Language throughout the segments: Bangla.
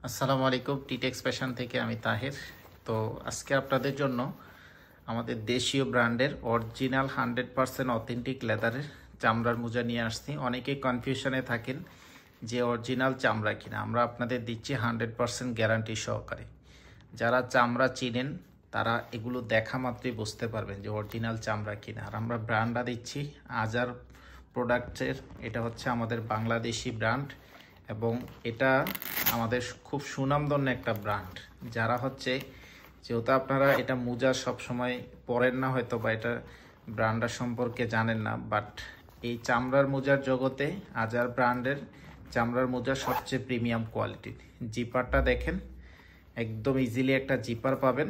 আসসালামু আলাইকুম। টিটেক্স ফ্যাশন থেকে আমি তাহের। তো আজকে আপনাদের জন্য আমাদের দেশীয় ব্র্যান্ডের অরিজিনাল 100% অথেন্টিক লেদারের চামড়ার মোজা নিয়ে আসছি। অনেকেই কনফিউশনে থাকেন যে অরিজিনাল চামড়া কিনা। আমরা আপনাদের দিচ্ছি 100% গ্যারান্টি সহকারে। যারা চামড়া চিনেন তারা এগুলো দেখা মাত্রই বুঝতে পারবেন যে অরিজিনাল চামড়া কিনা। আর আমরা ব্র্যান্ডটা দিচ্ছি আজার প্রোডাক্টসের। এটা হচ্ছে আমাদের বাংলাদেশি ব্র্যান্ড এবং এটা আমাদের খুব সুনামধন্য একটা ব্র্যান্ড। যারা হচ্ছে যেহেতু আপনারা এটা মোজা সবসময় পরেন না হয়তো বা এটা ব্র্যান্ডার সম্পর্কে জানেন না, বাট এই চামড়ার মোজার জগতে আজার ব্র্যান্ডের চামড়ার মোজা সবচেয়ে প্রিমিয়াম কোয়ালিটির। জিপারটা দেখেন, একদম ইজিলি একটা জিপার পাবেন।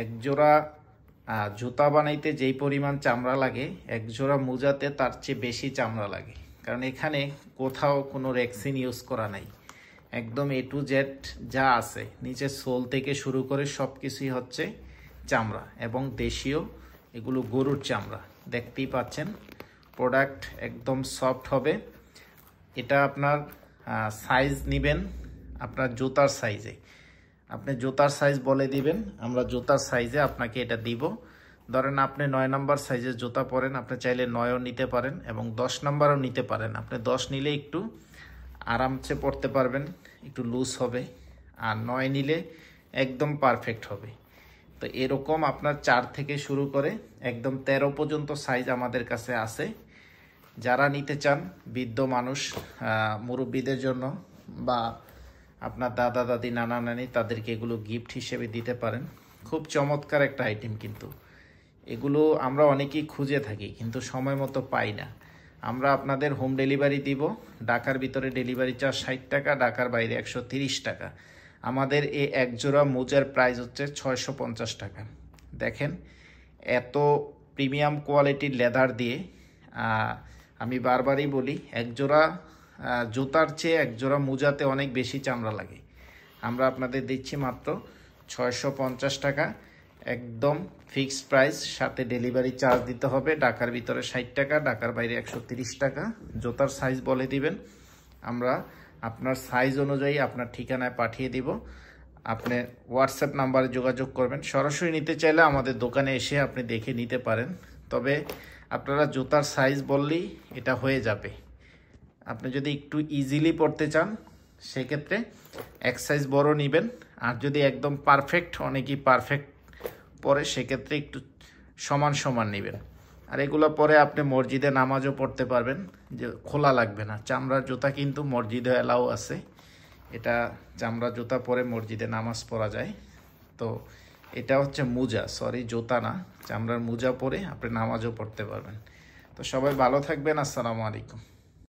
একজোড়া জুতা বানাইতে যেই পরিমাণ চামড়া লাগে, একজোড়া মোজাতে তার চেয়ে বেশি চামড়া লাগে। কারণ এখানে কোথাও কোনো রেক্সিন ইউজ করা নাই, একদম এ টু জেড যা আছে নিচে সোল থেকে শুরু করে সব কিছুই হচ্ছে চামড়া এবং দেশীয়। এগুলো গরুর চামড়া, দেখতেই পাচ্ছেন। প্রোডাক্ট একদম সফট হবে। এটা আপনার সাইজ নেবেন আপনার জুতার সাইজে। আপনি জুতার সাইজ বলে দিবেন, আমরা জুতার সাইজে আপনাকে এটা দিব। ধরেন আপনি 9 নম্বর সাইজের জুতা পরেন, আপনি চাইলে 9ও নিতে পারেন এবং 10 নম্বরও নিতে পারেন। আপনি 10 নিলে একটু আরামসে পড়তে পারবেন, একটু লুজ হবে। আর 9 নিলে একদম পারফেক্ট হবে। তো এরকম আপনার 4 থেকে শুরু করে একদম 13 পর্যন্ত সাইজ আমাদের কাছে আছে। যারা নিতে চান, বৃদ্ধ মানুষ, মুরব্বীদের জন্য বা আপনার দাদা দাদি নানা নানি, তাদেরকে এগুলো গিফট হিসেবে দিতে পারেন। খুব চমৎকার একটা আইটেম, কিন্তু এগুলো আমরা অনেকেই খুঁজে থাকি কিন্তু সময় মতো পাই না। আমরা আপনাদের হোম ডেলিভারি দিব। ঢাকার ভিতরে ডেলিভারি চার্জ 60 টাকা, ঢাকার বাইরে 130 টাকা। আমাদের এই এক জোড়া মোজার প্রাইস হচ্ছে 650 টাকা। দেখেন, এত প্রিমিয়াম কোয়ালিটির লেদার দিয়ে আমি বারবারই বলি, একজোড়া জুতার চেয়ে একজোড়া মোজাতে অনেক বেশি চামড়া লাগে। আমরা আপনাদের দিচ্ছি মাত্র 650 টাকা, একদম ফিক্সড প্রাইস। সাথে ডেলিভারি চার্জ দিতে হবে। ঢাকার ভিতরে 60 টাকা, ঢাকার বাইরে 130 টাকা। জুতার সাইজ বলে দিবেন, আমরা আপনার সাইজ অনুযায়ী আপনার ঠিকানায় পাঠিয়ে দিব। আপনি হোয়াটসঅ্যাপ নাম্বারে যোগাযোগ করবেন। সরাসরি নিতে চাইলে আমাদের দোকানে এসে আপনি দেখে নিতে পারেন। তবে আপনারা জুতার সাইজ বললেই এটা হয়ে যাবে। আপনি যদি একটু ইজিলি পড়তে চান সেক্ষেত্রে এক সাইজ বড় নেবেন। আর যদি একদম পারফেক্ট, অনেকেই পারফেক্ট পরে, সেক্ষেত্রে একটু সমান সমান নেবেন। আর এগুলো পরে আপনি মসজিদে নামাজও পড়তে পারবেন, যে খোলা লাগবে না। চামড়ার জুতা কিন্তু মসজিদে অ্যালাউ আছে। এটা চামড়া জুতা পরে মসজিদে নামাজ পড়া যায়। তো এটা হচ্ছে মোজা, সরি জুতা না, চামড়ার মোজা পরে আপনি নামাজও পড়তে পারবেন। তো সবাই ভালো থাকবেন। আসসালামু আলাইকুম।